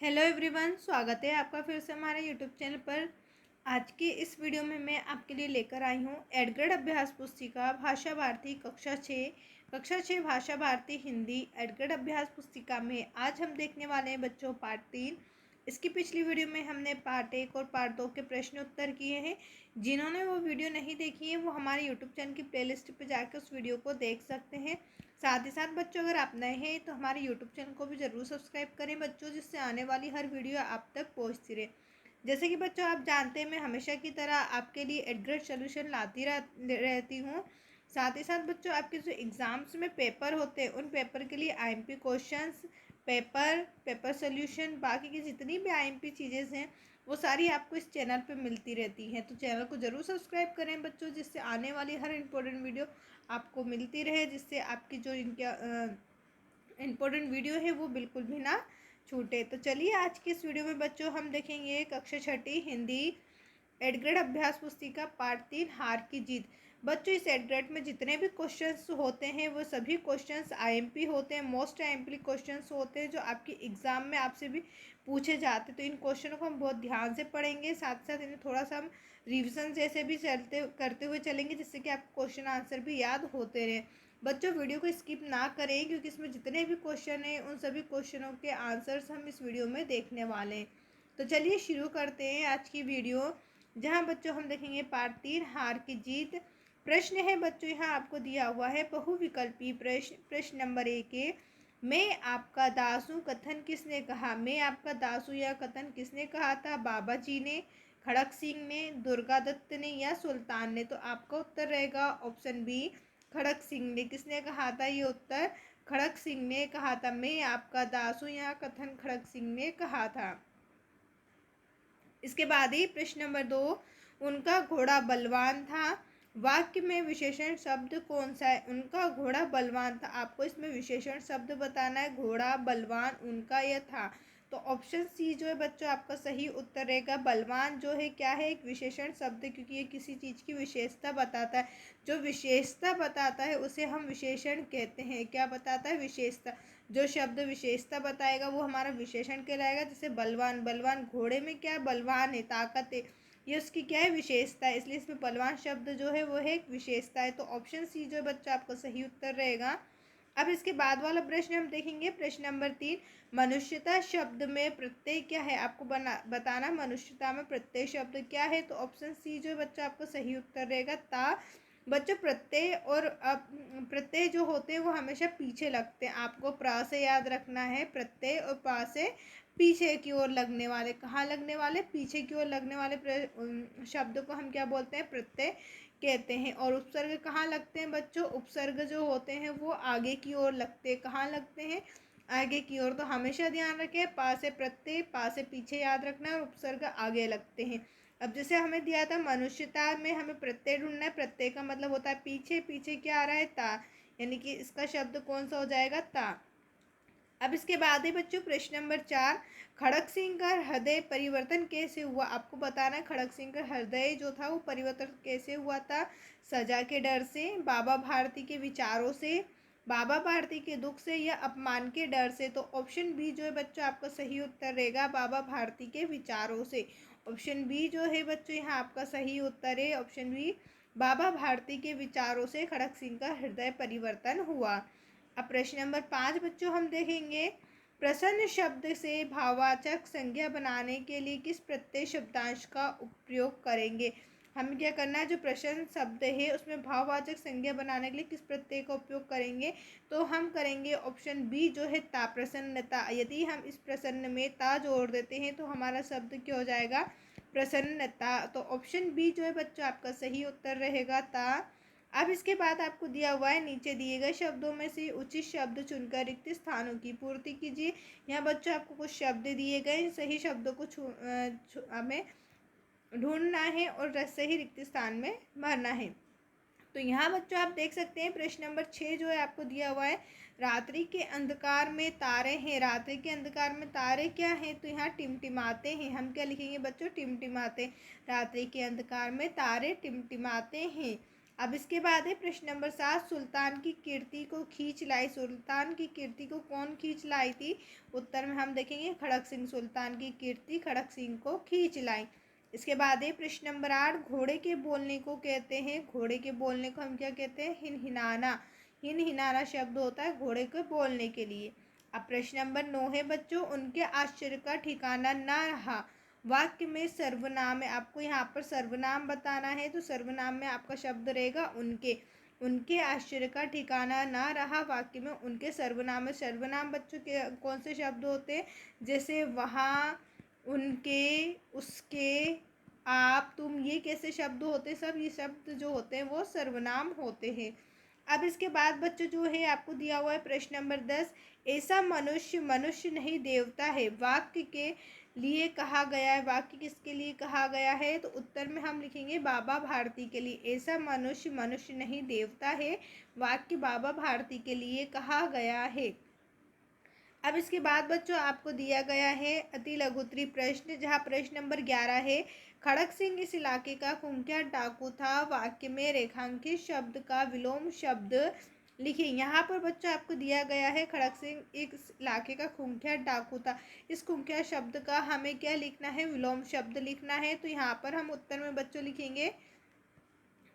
Hello everyone, स्वागत है आपका फिर से हमारे यूट्यूब चैनल पर। आज की इस वीडियो में मैं आपके लिए लेकर आई हूँ 8th ग्रेड अभ्यास पुस्तिका भाषा भारती कक्षा 6 भाषा भारती हिंदी 8th ग्रेड अभ्यास पुस्तिका में आज हम देखने वाले हैं बच्चों पार्ट 3। इसकी पिछली वीडियो में हमने पार्ट 1 और पार्ट 2 के प्रश्न उत्तर किए हैं। जिन्होंने वो वीडियो नहीं देखी है वो हमारे यूट्यूब चैनल की प्लेलिस्ट पर जाकर उस वीडियो को देख सकते हैं। साथ ही साथ बच्चों, अगर आप नए हैं तो हमारे यूट्यूब चैनल को भी ज़रूर सब्सक्राइब करें बच्चों, जिससे आने वाली हर वीडियो आप तक पहुंचती रहे। जैसे कि बच्चों आप जानते हैं, मैं हमेशा की तरह आपके लिए 8th ग्रेड सोल्यूशन लाती रहती हूँ। साथ ही साथ बच्चों, आपके जो एग्ज़ाम्स में पेपर होते हैं उन पेपर के लिए आईएमपी क्वेश्चंस, पेपर सोल्यूशन, बाकी की जितनी भी आईएमपी चीज़ें हैं वो सारी आपको इस चैनल पे मिलती रहती हैं। तो चैनल को ज़रूर सब्सक्राइब करें बच्चों, जिससे आने वाली हर इंपॉर्टेंट वीडियो आपको मिलती रहे, जिससे आपकी जो इम्पोर्टेंट वीडियो है वो बिल्कुल भी ना छूटे। तो चलिए आज की इस वीडियो में बच्चों हम देखेंगे कक्षा 6 हिंदी 8th ग्रेड अभ्यास पुस्तिका पार्ट 3 हार की जीत। बच्चों, इस 8th ग्रेड में जितने भी क्वेश्चंस होते हैं वो सभी क्वेश्चंस आईएमपी होते हैं, मोस्ट आईएमपी क्वेश्चंस होते हैं जो आपके एग्ज़ाम में आपसे भी पूछे जाते हैं। तो इन क्वेश्चनों को हम बहुत ध्यान से पढ़ेंगे, साथ साथ इन्हें थोड़ा सा हम रिविज़न जैसे भी करते हुए चलेंगे, जिससे कि आपको क्वेश्चन आंसर भी याद होते रहे। बच्चों, वीडियो को स्किप ना करें क्योंकि इसमें जितने भी क्वेश्चन हैं उन सभी क्वेश्चनों के आंसर्स हम इस वीडियो में देखने वाले हैं। तो चलिए शुरू करते हैं आज की वीडियो, जहां बच्चों हम देखेंगे पार्ट 3 हार की जीत। प्रश्न है बच्चों, यहाँ आपको दिया हुआ है बहुविकल्पी प्रश्न। प्रश्न नंबर 1 है, मैं आपका दास हूँ कथन किसने कहा। मैं आपका दास हूँ यह कथन किसने कहा था? बाबा जी ने, खड़क सिंह ने, दुर्गा दत्त ने या सुल्तान ने। तो आपका उत्तर रहेगा ऑप्शन बी, खड़क सिंह ने। किसने कहा था ये उत्तर? खड़क सिंह ने कहा था। मैं आपका दास हूँ यह कथन खड़क सिंह ने कहा था। इसके बाद ही प्रश्न नंबर 2, उनका घोड़ा बलवान था। वाक्य में विशेषण शब्द कौन सा है? उनका घोड़ा बलवान था। आपको इसमें विशेषण शब्द बताना है। घोड़ा, बलवान, उनका, यह था। तो ऑप्शन सी जो है बच्चों आपका सही उत्तर रहेगा। बलवान जो है क्या है? एक विशेषण शब्द, क्योंकि ये किसी चीज़ की विशेषता बताता है। जो विशेषता बताता है उसे हम विशेषण कहते हैं। क्या बताता है? विशेषता। जो शब्द विशेषता बताएगा वो हमारा विशेषण कहलाएगा। जैसे बलवान, बलवान घोड़े में क्या है? बलवान है, ताकत है, ये उसकी क्या है? विशेषता है। इसलिए इसमें बलवान शब्द जो है वो है एक विशेषता है। तो ऑप्शन सी जो है बच्चा आपका सही उत्तर रहेगा। अब इसके बाद वाला प्रश्न हम देखेंगे, प्रश्न नंबर 3, मनुष्यता शब्द में प्रत्यय क्या है? आपको बताना मनुष्यता में प्रत्यय शब्द क्या है। तो ऑप्शन सी जो है बच्चा आपका सही उत्तर रहेगा, ता। बच्चों, प्रत्यय और प्रत्यय जो होते हैं वो हमेशा पीछे लगते हैं। आपको प्रा से याद रखना है प्रत्यय, और पा से पीछे की ओर लगने वाले। कहाँ लगने वाले? पीछे की ओर लगने वाले शब्द को हम क्या बोलते हैं? प्रत्यय कहते हैं। और उपसर्ग कहाँ लगते हैं बच्चों? उपसर्ग जो होते हैं वो आगे की ओर लगते हैं। कहाँ लगते हैं? आगे की ओर। तो हमेशा ध्यान रखें, पा से प्रत्यय, पा से पीछे याद रखना है, और उपसर्ग आगे लगते हैं। अब जैसे हमें दिया था मनुष्यता में हमें प्रत्यय ढूंढना है। प्रत्यय का मतलब होता है पीछे, पीछे क्या आ रहा है? ता, यानी कि इसका शब्द कौन सा हो जाएगा? ता। अब इसके बाद है बच्चों प्रश्न नंबर 4, खड़क सिंह का हृदय परिवर्तन कैसे हुआ? आपको बताना है खड़क सिंह का हृदय जो था वो परिवर्तन कैसे हुआ था? सजा के डर से, बाबा भारती के विचारों से, बाबा भारती के दुख से, या अपमान के डर से। तो ऑप्शन बी जो है बच्चों आपका सही उत्तर रहेगा, बाबा भारती के विचारों से। ऑप्शन बी जो है बच्चों यहाँ आपका सही उत्तर है। ऑप्शन बी, बाबा भारती के विचारों से खड़क सिंह का हृदय परिवर्तन हुआ। अब प्रश्न नंबर 5 बच्चों हम देखेंगे, प्रसन्न शब्द से भाववाचक संज्ञा बनाने के लिए किस प्रत्यय शब्दांश का उपयोग करेंगे? हमें क्या करना है? जो प्रसन्न शब्द है उसमें भाववाचक संज्ञा बनाने के लिए किस प्रत्यय का उपयोग करेंगे? तो हम करेंगे ऑप्शन बी जो है ता, प्रसन्नता। यदि हम इस प्रसन्न में ता जोड़ देते हैं तो हमारा शब्द क्या हो जाएगा? प्रसन्नता। तो ऑप्शन बी जो है बच्चों आपका सही उत्तर रहेगा, ता। अब इसके बाद आपको दिया हुआ है, नीचे दिए गए शब्दों में से उचित शब्द चुनकर रिक्त स्थानों की पूर्ति कीजिए। यहाँ बच्चों आपको कुछ शब्द दिए गए, सही शब्दों को हमें ढूंढना है और सही रिक्त स्थान में भरना है। तो यहाँ बच्चों आप देख सकते हैं प्रश्न नंबर 6 जो है आपको दिया हुआ है, रात्रि के अंधकार में तारे हैं। रात्रि के अंधकार में तारे क्या हैं? तो यहाँ टिमटिमाते हैं। हम क्या लिखेंगे बच्चों? टिमटिमाते। रात्रि के अंधकार में तारे टिमटिमाते हैं। अब इसके बाद है प्रश्न नंबर 7, सुल्तान की कीर्ति को खींच लाई। सुल्तान की कीर्ति को कौन खींच लाई थी? उत्तर में हम देखेंगे खड़क सिंह सुल्तान की कीर्ति खड़क सिंह को खींच लाई। इसके बाद है प्रश्न नंबर 8, घोड़े के बोलने को कहते हैं। घोड़े के बोलने को हम क्या कहते हैं? हिनहिनाना। हिनहिनाना शब्द होता है घोड़े के बोलने के लिए। अब प्रश्न नंबर 9 है बच्चों, उनके आश्चर्य का ठिकाना ना रहा। वाक्य में सर्वनाम है, आपको यहाँ पर सर्वनाम बताना है, तो सर्वनाम में आपका शब्द रहेगा उनके। उनके आश्चर्य का ठिकाना ना रहा, वाक्य में उनके सर्वनाम है। सर्वनाम बच्चों के कौन से शब्द होते हैं? जैसे वहाँ, उनके, उसके, आप, तुम, ये कैसे शब्द होते हैं? सब ये शब्द जो होते हैं वो सर्वनाम होते हैं। अब इसके बाद बच्चों जो है आपको दिया हुआ है प्रश्न नंबर 10, ऐसा मनुष्य मनुष्य नहीं देवता है, वाक्य के लिए कहा गया है। वाक्य किसके लिए कहा गया है? तो उत्तर में हम लिखेंगे बाबा भारती के लिए। ऐसा मनुष्य मनुष्य नहीं देवता है, वाक्य बाबा भारती के लिए कहा गया है। अब इसके बाद बच्चों आपको दिया गया है अति लघुत्तरी प्रश्न, जहाँ प्रश्न नंबर 11 है, खड़क सिंह इस इलाके का कुख्यात डाकू था, वाक्य में रेखांकित शब्द का विलोम शब्द लिखिए। यहाँ पर बच्चों आपको दिया गया है खड़क सिंह इस इलाके का कुख्यात डाकू था। इस कुख्यात शब्द का हमें क्या लिखना है? विलोम शब्द लिखना है। तो यहाँ पर हम उत्तर में बच्चों लिखेंगे,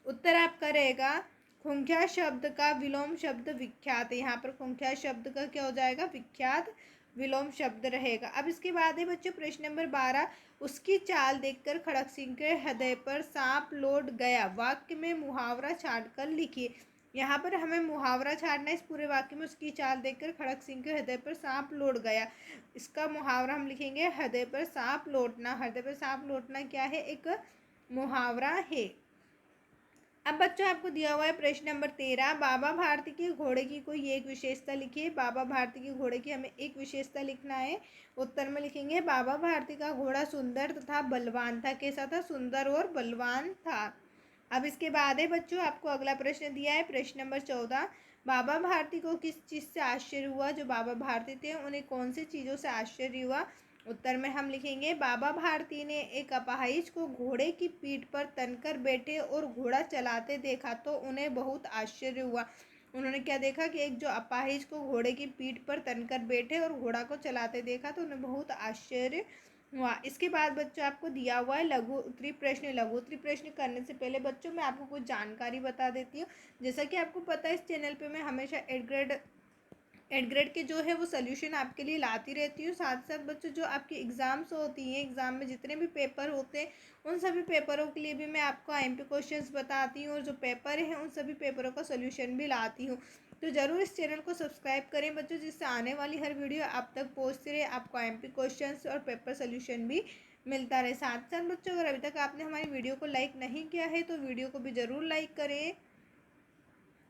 उत्तर आपका रहेगा खुंख्यात शब्द का विलोम शब्द विख्यात है। यहाँ पर खुंख्यात शब्द का क्या हो जाएगा? विख्यात विलोम शब्द रहेगा। अब इसके बाद है बच्चों प्रश्न नंबर 12, उसकी चाल देखकर खड़क सिंह के हृदय पर सांप लौट गया, वाक्य में मुहावरा छांटकर लिखिए। यहाँ पर हमें मुहावरा छाड़ना है इस पूरे वाक्य में। उसकी चाल देखकर खड़क सिंह के हृदय पर सांप लौट गया, इसका मुहावरा हम लिखेंगे हृदय पर सांप लौटना। हृदय पर सांप लौटना क्या है? एक मुहावरा है। अब बच्चों आपको दिया हुआ है प्रश्न नंबर 13, बाबा भारती के घोड़े की कोई एक विशेषता लिखिए। बाबा भारती के घोड़े की हमें एक विशेषता लिखना है। उत्तर में लिखेंगे बाबा भारती का घोड़ा सुंदर तथा बलवान था। कैसा था? सुंदर और बलवान था। अब इसके बाद है बच्चों आपको अगला प्रश्न दिया है प्रश्न नंबर 14, बाबा भारती को किस चीज़ से आश्चर्य हुआ? जो बाबा भारती थे उन्हें कौन सी चीज़ों से आश्चर्य हुआ? उत्तर में हम लिखेंगे बाबा भारती ने एक अपाहिज को घोड़े की पीठ पर तनकर बैठे और घोड़ा चलाते देखा तो उन्हें बहुत आश्चर्य हुआ। उन्होंने क्या देखा कि एक जो अपाहिज को घोड़े की पीठ पर तनकर बैठे और घोड़ा को चलाते देखा तो उन्हें बहुत आश्चर्य हुआ। इसके बाद बच्चों आपको दिया हुआ है लघु उत्तरी प्रश्न। लघु उत्तरी प्रश्न करने से पहले बच्चों मैं आपको कुछ जानकारी बता देती हूँ। जैसा कि आपको पता है इस चैनल पे मैं हमेशा एड ग्रेड के जो है वो सोल्यूशन आपके लिए लाती रहती हूँ। साथ साथ बच्चों जो आपकी एग्ज़ाम्स होती हैं, एग्ज़ाम में जितने भी पेपर होते हैं उन सभी पेपरों के लिए भी मैं आपको IMP क्वेश्चंस बताती हूँ, और जो पेपर हैं उन सभी पेपरों का सोल्यूशन भी लाती हूँ। तो ज़रूर इस चैनल को सब्सक्राइब करें बच्चों, जिससे आने वाली हर वीडियो आप तक पहुँचती रहे, आपको IMP क्वेश्चंस और पेपर सोल्यूशन भी मिलता रहे। साथ साथ बच्चों अगर अभी तक आपने हमारी वीडियो को लाइक नहीं किया है तो वीडियो को भी ज़रूर लाइक करें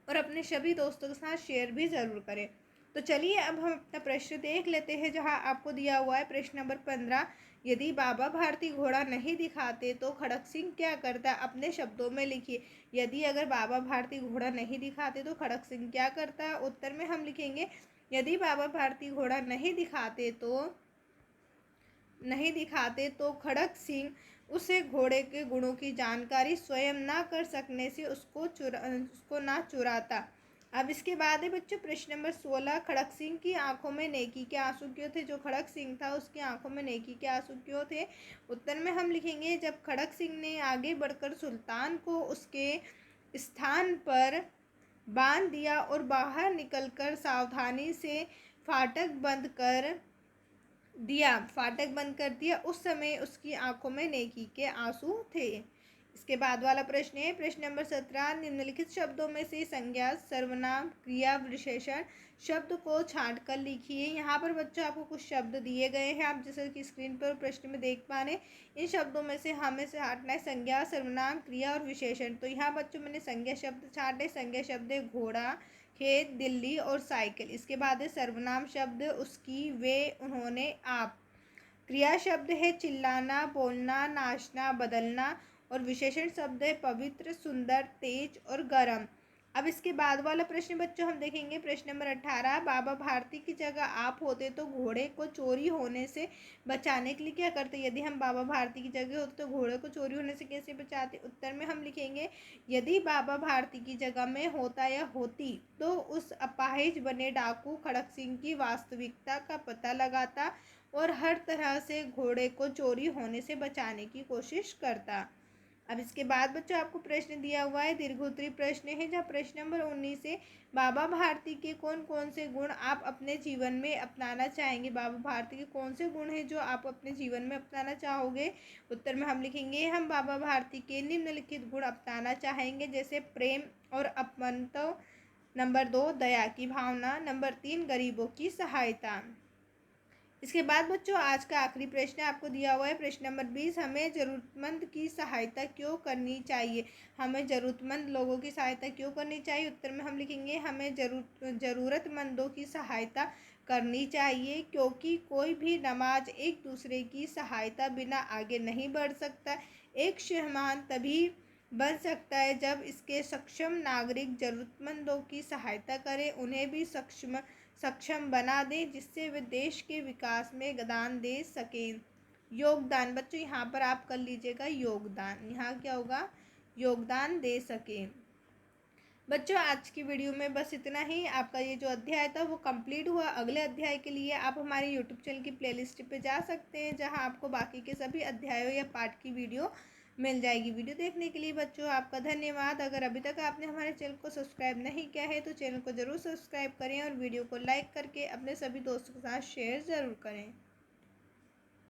और अपने सभी दोस्तों के साथ शेयर भी ज़रूर करें। तो चलिए अब हम अपना प्रश्न देख लेते हैं, जहां आपको दिया हुआ है प्रश्न नंबर 15, यदि बाबा भारती घोड़ा नहीं दिखाते तो खड़क सिंह क्या करता? अपने शब्दों में लिखिए। यदि अगर बाबा भारती घोड़ा नहीं दिखाते तो खड़क सिंह क्या करता? उत्तर में हम लिखेंगे यदि बाबा भारती घोड़ा नहीं दिखाते तो खड़क सिंह उसे घोड़े के गुणों की जानकारी स्वयं ना कर सकने से उसको ना चुराता। अब इसके बाद है बच्चों प्रश्न नंबर 16, खड़क सिंह की आंखों में नेकी के आंसू क्यों थे? जो खड़क सिंह था उसकी आंखों में नेकी के आंसू क्यों थे? उत्तर में हम लिखेंगे जब खड़क सिंह ने आगे बढ़कर सुल्तान को उसके स्थान पर बांध दिया और बाहर निकलकर सावधानी से फाटक बंद कर दिया, उस समय उसकी आंखों में नेकी के आंसू थे। इसके बाद वाला प्रश्न है प्रश्न नंबर 17, निम्नलिखित शब्दों में से संज्ञा, सर्वनाम, क्रिया, विशेषण शब्द को छांट कर लिखिए। यहाँ पर बच्चों आपको कुछ शब्द दिए गए हैं, आप जैसे कि स्क्रीन पर प्रश्न में देख पा रहे हैं। इन शब्दों में से हमें से हटना है संज्ञा, सर्वनाम, क्रिया और विशेषण। तो यहाँ बच्चों मैंने संज्ञा शब्द छाटे। संज्ञा शब्द है घोड़ा, खेत, दिल्ली और साइकिल। इसके बाद है सर्वनाम शब्द उसकी, वे, उन्होंने, आप। क्रिया शब्द है चिल्लाना, बोलना, नाचना, बदलना। और विशेषण शब्द है पवित्र, सुंदर, तेज और गरम। अब इसके बाद वाला प्रश्न बच्चों हम देखेंगे प्रश्न नंबर 18। बाबा भारती की जगह आप होते तो घोड़े को चोरी होने से बचाने के लिए क्या करते? यदि हम बाबा भारती की जगह होते तो घोड़े को चोरी होने से कैसे बचाते? उत्तर में हम लिखेंगे यदि बाबा भारती की जगह में होता या होती तो उस अपाहिज बने डाकू खड़क सिंह की वास्तविकता का पता लगाता और हर तरह से घोड़े को चोरी होने से बचाने की कोशिश करता। अब इसके बाद बच्चों आपको प्रश्न दिया हुआ है, दीर्घोत्तरी प्रश्न है, जहाँ प्रश्न नंबर 19 से बाबा भारती के कौन कौन से गुण आप अपने जीवन में अपनाना चाहेंगे? बाबा भारती के कौन से गुण हैं जो आप अपने जीवन में अपनाना चाहोगे? उत्तर में हम लिखेंगे हम बाबा भारती के निम्नलिखित गुण अपनाना चाहेंगे, जैसे प्रेम और अपनत्व, नंबर 2 दया की भावना, नंबर 3 गरीबों की सहायता। इसके बाद बच्चों आज का आखिरी प्रश्न आपको दिया हुआ है प्रश्न नंबर 20। हमें ज़रूरतमंद की सहायता क्यों करनी चाहिए? हमें ज़रूरतमंद लोगों की सहायता क्यों करनी चाहिए? उत्तर में हम लिखेंगे हमें ज़रूरतमंदों की सहायता करनी चाहिए, क्योंकि कोई भी नमाज एक दूसरे की सहायता बिना आगे नहीं बढ़ सकता। एक शहमान तभी बन सकता है जब इसके सक्षम नागरिक ज़रूरतमंदों की सहायता करें, उन्हें भी सक्षम बना दें, जिससे वे देश के विकास में योगदान दे सकें। योगदान बच्चों यहाँ पर आप कर लीजिएगा योगदान, यहाँ क्या होगा? योगदान दे सकें। बच्चों आज की वीडियो में बस इतना ही। आपका ये जो अध्याय था वो कंप्लीट हुआ। अगले अध्याय के लिए आप हमारे यूट्यूब चैनल की प्लेलिस्ट पे जा सकते हैं, जहां आपको बाकी के सभी अध्यायों या पाठ की वीडियो मिल जाएगी। वीडियो देखने के लिए बच्चों आपका धन्यवाद। अगर अभी तक आपने हमारे चैनल को सब्सक्राइब नहीं किया है तो चैनल को ज़रूर सब्सक्राइब करें और वीडियो को लाइक करके अपने सभी दोस्तों के साथ शेयर ज़रूर करें।